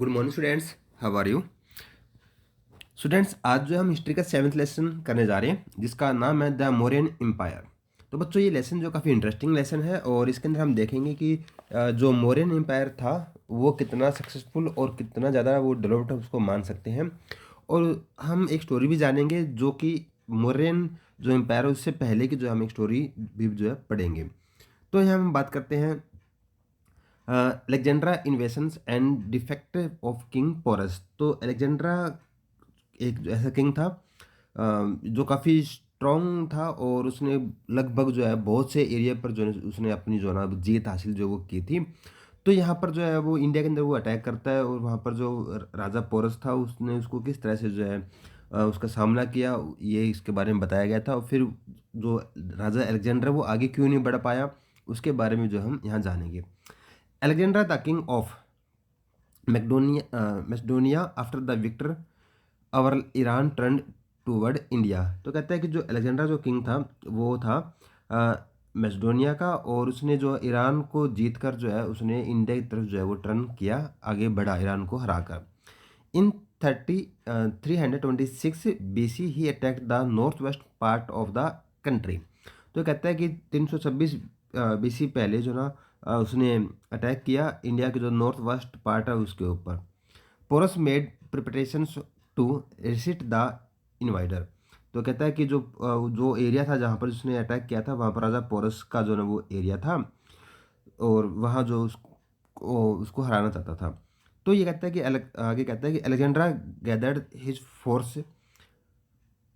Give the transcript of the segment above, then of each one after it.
Good morning students, how are you students. आज जो हम हिस्ट्री का 7th लेसन करने जा रहे हैं जिसका नाम है द मौर्यन एम्पायर। तो बच्चों ये लेसन जो काफ़ी इंटरेस्टिंग लेसन है और इसके अंदर हम देखेंगे कि जो मौर्यन एम्पायर था वो कितना सक्सेसफुल और कितना ज़्यादा वो डेवलप्ड उसको मान सकते हैं। और हम एक स्टोरी भी जानेंगे जो कि मौर्यन जो एम्पायर है उससे पहले की जो हम एक स्टोरी भी जो है पढ़ेंगे। तो यहाँ हम बात करते हैं Alexander invasions and defeat of king Porus. तो अलेक्जेंड्रा एक ऐसा किंग था जो काफ़ी स्ट्रॉन्ग था और उसने लगभग जो है बहुत से एरिया पर जो है उसने अपनी जो है ना जीत हासिल जो वो की थी। तो यहाँ पर जो है वो इंडिया के अंदर वो अटैक करता है और वहाँ पर जो राजा पोरस था उसने उसको किस तरह से जो है उसका सामना किया, ये इसके बारे में बताया गया था। और फिर जो राजा अलेक्जेंडर वो आगे क्यों नहीं बढ़ पाया उसके बारे में जो हम यहाँ जानेंगे। Alexander the king of Macedonia after the victory over Iran turn toward India. तो कहता है कि जो अलेक्जेंडर जो किंग था वो था मैसेडोनिया का और उसने जो ईरान को जीत कर जो है उसने इंडिया की तरफ जो है वो टर्न किया, आगे बढ़ा ईरान को हराकर। इन 326 BC he attacked the north west part of the country. तो कहता है कि 326 BC पहले जो ना उसने अटैक किया इंडिया के जो नॉर्थ वेस्ट पार्ट है उसके ऊपर। Porus made preparations to resist the invader. तो कहता है कि जो एरिया था जहाँ पर उसने अटैक किया था वहाँ पर राजा पोरस का जो ना वो एरिया था और वहाँ जो उसको हराना चाहता था। तो ये कहता है कि आगे कहता है कि Alexandra gathered his force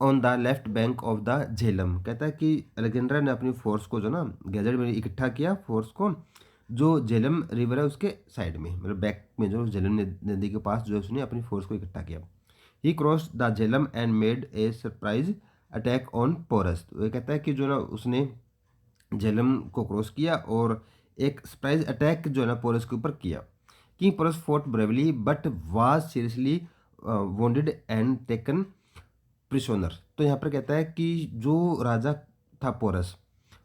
on the left bank of the Jhelum. कहता है कि अलेक्जेंड्रा ने अपनी फोर्स को जो ना गैदर में इकट्ठा किया फोर्स को, जो झेलम रिवर है उसके साइड में मतलब बैक में जो झेलम नदी के पास जो है उसने अपनी फोर्स को इकट्ठा किया। He cross the Jhelum and made a surprise attack on Porus. तो ये कहता है कि जो ना उसने झेलम को क्रॉस किया और एक सरप्राइज अटैक जो है ना पोरस के ऊपर किया। King Porus fought bravely but was seriously wounded and taken prisoner. तो यहाँ पर कहता है कि जो राजा था पोरस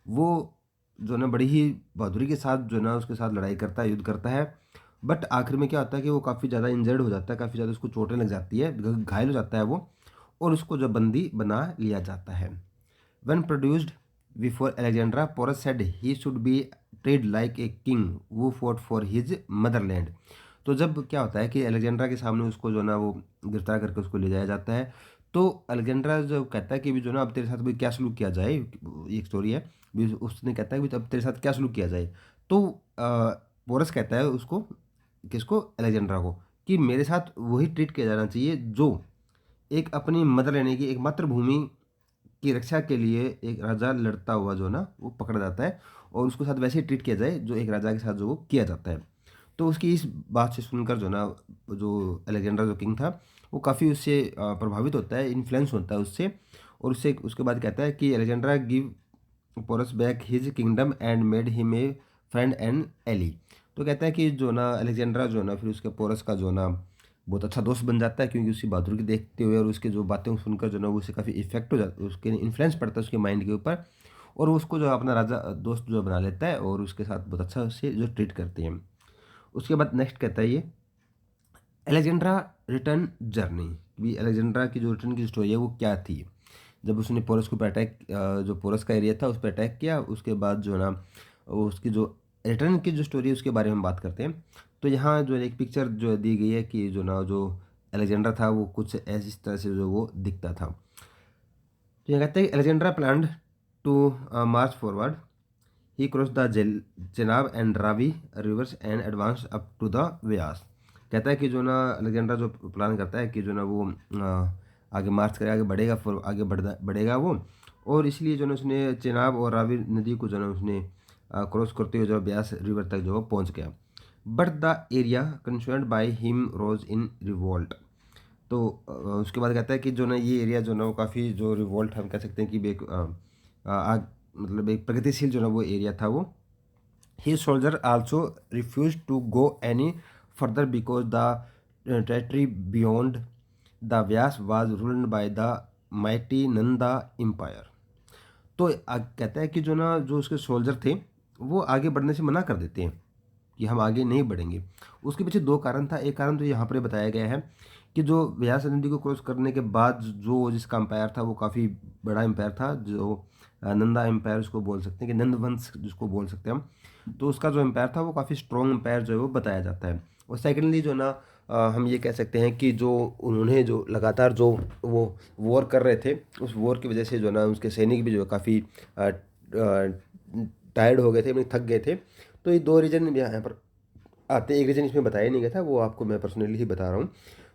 वो जो ना बड़ी ही बहादुरी के साथ जो ना उसके साथ लड़ाई करता है, युद्ध करता है। बट आखिर में क्या होता है कि वो काफ़ी ज़्यादा इंजर्ड हो जाता है, काफ़ी ज़्यादा उसको चोटें लग जाती है, घायल हो जाता है वो और उसको जो बंदी बना लिया जाता है। When produced before Alexandra, Porus said he should be treated like a king who fought for his motherland। तो जब क्या होता है कि अलेक्जेंड्रा के सामने उसको जो ना वो गिरफ्तार करके उसको ले जाया जाता है। तो अलेक्जेंड्रा जो कहता है कि भी जो ना अब तेरे साथ भी क्या सलूक किया जाए, ये एक स्टोरी है। भी उसने कहता है कि अब तेरे साथ क्या सलूक किया जाए। तो पोरस कहता है उसको, किसको, अलेक्जेंड्रा को, कि मेरे साथ वही ट्रीट किया जाना चाहिए जो एक अपनी मदर यानी कि एक मातृभूमि की रक्षा के लिए एक राजा लड़ता हुआ जो ना वो पकड़ा जाता है और उसके साथ वैसे ही ट्रीट किया जाए जो एक राजा के साथ जो वो किया जाता है। तो उसकी इस बात से सुनकर जो ना जो अलेक्जेंडर जो किंग था वो काफ़ी उससे प्रभावित होता है, इन्फ्लुएंस होता है उससे। और उससे उसके बाद कहता है कि Alexandra give Porus back his kingdom and made him a friend and ally. तो कहता है कि जो ना अलेक्जेंड्रा जो ना फिर उसके पोरस का जो ना बहुत अच्छा दोस्त बन जाता है, क्योंकि उसकी बहादुरी को देखते हुए और उसके जो बातें सुनकर जो ना वो उससे काफ़ी इफेक्ट हो जाता है, उसके इन्फ्लुएंस पड़ता है उसके माइंड के ऊपर और वो उसको जो अपना राजा दोस्त जो बना लेता है और उसके साथ बहुत अच्छा उससे जो ट्रीट करते हैं। उसके बाद नेक्स्ट कहता है ये अलेक्जेंड्रा रिटर्न जर्नी। भी अलेक्जेंड्रा की जो रिटर्न की स्टोरी है वो क्या थी। जब उसने पोरस के ऊपर अटैक, जो पोरस का एरिया था उस पर अटैक किया, उसके बाद जो है ना वो उसकी जो रिटर्न की जो स्टोरी है उसके बारे में हम बात करते हैं। तो यहाँ जो एक पिक्चर जो दी गई है कि जो ना जो अलेक्जेंड्रा था वो कुछ ऐसी तरह से जो वो दिखता था। तो यहाँ कहते हैं Alexander planned to march forward. He cross the Chenab and Ravi rivers and advance up to the Beas. कहता है कि जो ना अलेक्जेंडर जो प्लान करता है कि जो ना वो आगे मार्च करे, आगे बढ़ेगा, आगे बढ़ेगा वो। और इसलिए जो ना उसने चेनाब और रावी नदी को जो ना उसने क्रॉस करते हुए जो ब्यास रिवर तक जो पहुंच गया। But the area concerned by him rose in revolt. तो उसके बाद कहता है कि जो ना ये एरिया जो ना वो काफ़ी जो रिवोल्ट हम कह सकते हैं कि भी एक आग मतलब एक प्रगतिशील जो ना वो एरिया था वो। He soldier also refuse to go any further because the territory beyond the Beas was ruled by the mighty Nanda empire. तो कहता है कि जो ना जो उसके सोल्जर थे वो आगे बढ़ने से मना कर देते हैं कि हम आगे नहीं बढ़ेंगे। उसके पीछे दो कारण था। एक कारण तो यहाँ पर बताया गया है कि जो व्यास नदी को क्रॉस करने के बाद जो जिसका एम्पायर था वो काफ़ी बड़ा एम्पायर था, जो नंदा एम्पायर उसको बोल सकते हैं, कि नंद वंश जिसको बोल सकते हैं हम। तो उसका जो एम्पायर था वो काफ़ी स्ट्रॉन्ग एम्पायर जो है वो बताया जाता है। और सेकेंडली जो ना हम ये कह सकते हैं कि जो उन्होंने जो लगातार जो वो वॉर कर रहे थे, उस वॉर की वजह से जो ना उसके सैनिक भी जो है काफ़ी टायर्ड हो गए थे, थक गए थे। तो ये दो रीजन यहाँ पर आते हैं। एक रीजन इसमें बताया नहीं गया था, वो आपको मैं पर्सनली ही बता रहा हूँ।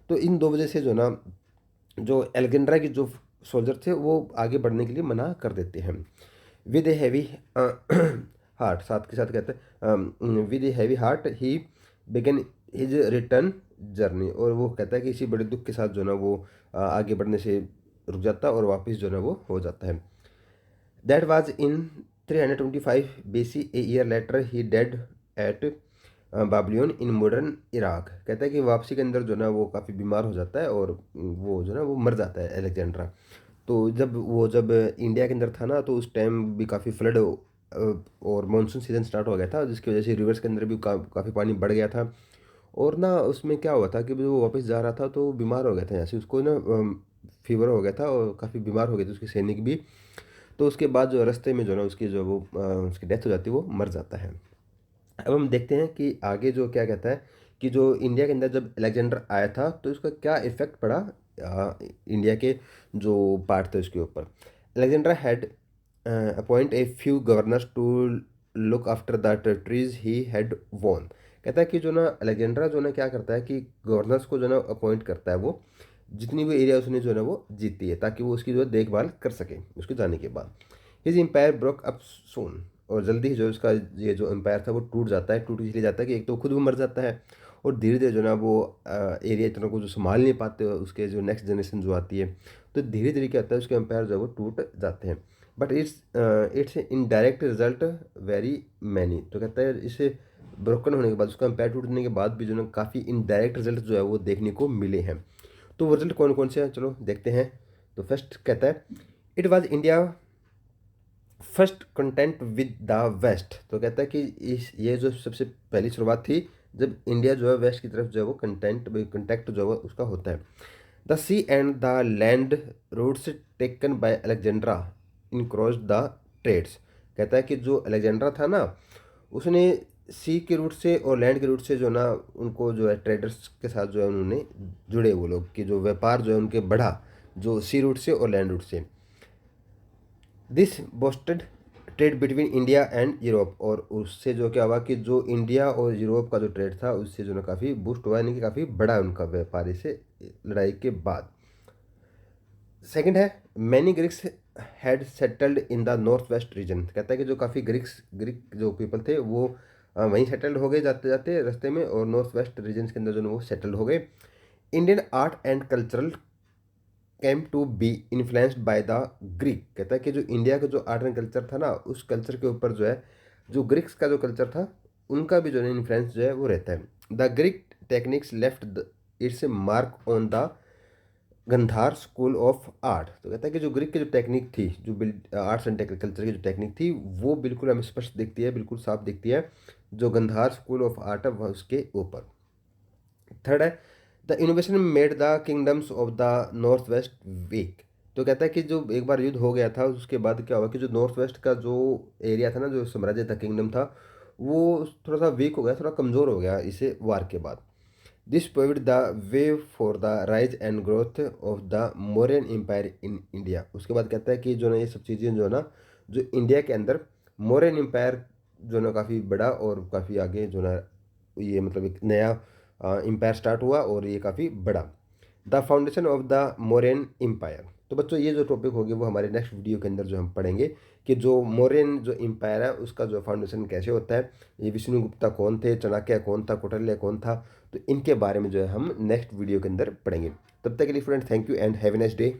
तो इन दो वजह से जो ना जो एलेक्जेंड्रा के जो सोल्जर थे वो आगे बढ़ने के लिए मना कर देते हैं। विद ए हैवी हार्ट, साथ के साथ कहते हैं with a heavy heart he began his return journey. और वो कहता है कि इसी बड़े दुख के साथ जो ना वो आगे बढ़ने से रुक जाता है और वापस जो ना वो हो जाता है। That was in 325 BC, a year later he died at Babylon in modern Iraq. कहता है कि वापसी के अंदर जो ना वो काफ़ी बीमार हो जाता है और वो जो ना वो मर जाता है एलेक्जेंड्रा। तो जब इंडिया के अंदर था ना, तो उस टाइम भी काफ़ी फ्लड और मानसून सीजन स्टार्ट हो गया था, जिसकी वजह से रिवर्स के अंदर भी काफ़ी पानी बढ़ गया था। और ना उसमें क्या हुआ था कि वो वापस जा रहा था तो बीमार हो गया था, यहाँ से उसको ना फीवर हो गया था और काफ़ी बीमार हो गए थे उसके सैनिक भी। तो उसके बाद जो रास्ते में जो ना उसकी जो वो उसकी डेथ हो जाती है, वो मर जाता है। अब हम देखते हैं कि आगे जो क्या कहता है कि जो इंडिया के अंदर जब अलेक्जेंडर आया था तो इसका क्या इफेक्ट पड़ा इंडिया के जो पार्ट थे उसके ऊपर। Alexander had appoint a few governors to look after the territories he had won. कहता है कि जो ना अलेक्जेंड्रा जो ना क्या करता है कि गवर्नर्स को जो ना अपॉइंट करता है वो, जितनी भी एरिया उसने जो है ना वो जीती है, ताकि वो उसकी जो है देखभाल कर सके उसके जाने के बाद। हिज एम्पायर ब्रोक अप सोन। और जल्दी ही जो उसका ये जो एम्पायर था वो टूट जाता है। टूट इसलिए जाता है कि एक तो खुद वो मर जाता है और धीरे धीरे जो ना वो एरिया इतना को जो संभाल नहीं पाते उसके जो नेक्स्ट जनरेशन जो आती है, तो धीरे धीरे क्या होता है उसके एम्पायर जो है वो टूट जाते हैं। But it's indirect result very many. तो कहता है इसे ब्रोकन होने के बाद, उसका एम्पायर टूटने के बाद भी जो ना काफ़ी इनडायरेक्ट रिजल्ट जो है वो देखने को मिले हैं। तो वो रिजल्ट कौन कौन से हैं, चलो देखते हैं। तो फर्स्ट कहता है it was India first content with the west. तो कहता है कि इस ये जो सबसे पहली शुरुआत थी जब इंडिया जो है वेस्ट की तरफ जो है वो कंटेक्ट जो है उसका होता है। The sea and the land routes taken by Alexandra in cross the trades. कहता है कि जो अलेक्जेंड्रा था ना, उसने सी के रूट से और लैंड के रूट से जो ना उनको जो है ट्रेडर्स के साथ जो है उन्होंने जुड़े, वो लोग कि जो व्यापार जो है उनके बढ़ा, जो सी रूट से और लैंड रूट से। This boasted trade between India and Europe. और उससे जो क्या हुआ कि जो इंडिया और यूरोप का जो ट्रेड था उससे जो ना काफ़ी बूस्ट हुआ, यानी कि काफ़ी बड़ा उनका व्यापार इसे लड़ाई के बाद। सेकंड है many Greeks had settled in the north west region. कहता है कि जो काफ़ी ग्रीक जो पीपल थे वो वहीं सेटल्ड हो गए जाते जाते रास्ते में, और नॉर्थ वेस्ट रीजन के अंदर जो है वो सेटल्ड हो गए। Indian art and cultural came to be influenced by the Greek. कहता है कि जो इंडिया का जो आर्ट एंड कल्चर था ना, उस कल्चर के ऊपर जो है जो ग्रीक्स का जो कल्चर था उनका भी जो है इन्फ्लुएंस जो है वो रहता है। The Greek techniques left its mark on the Gandhara school of art. तो कहता है कि जो ग्रीक की जो टेक्निक थी, जो आर्ट्स एंड कल्चर की जो टेक्निक थी, वो बिल्कुल हमें स्पष्ट दिखती है, बिल्कुल साफ दिखती है जो गंधार स्कूल ऑफ आर्ट है वह उसके ऊपर। थर्ड है the innovation made the kingdoms of the north west weak. तो कहता है कि जो एक बार युद्ध हो गया था उसके बाद क्या हुआ कि जो नॉर्थ वेस्ट का जो एरिया था ना, जो साम्राज्य था, किंगडम था, वो थोड़ा सा वीक हो गया, थोड़ा कमज़ोर हो गया इसे वार के बाद। This paved the way for the rise and growth of the Mauryan empire in India. उसके बाद कहता है कि जो ना ये सब चीज़ें जो ना जो इंडिया के अंदर मौर्यन एम्पायर जो ना काफ़ी बड़ा और काफ़ी आगे जो ना ये मतलब एक नया एम्पायर स्टार्ट हुआ और ये काफ़ी बड़ा। The foundation of the Mauryan empire. तो बच्चों ये जो टॉपिक होगी वो हमारे नेक्स्ट वीडियो के अंदर जो हम पढ़ेंगे कि जो मौर्यन जो एम्पायर है उसका जो फाउंडेशन कैसे होता है, ये विष्णुगुप्ता कौन थे, चाणक्य कौन था, कौटिल्य कौन था। तो इनके बारे में जो है हम नेक्स्ट वीडियो के अंदर पढ़ेंगे। तब तक के लिए friends, thank you and have a nice day.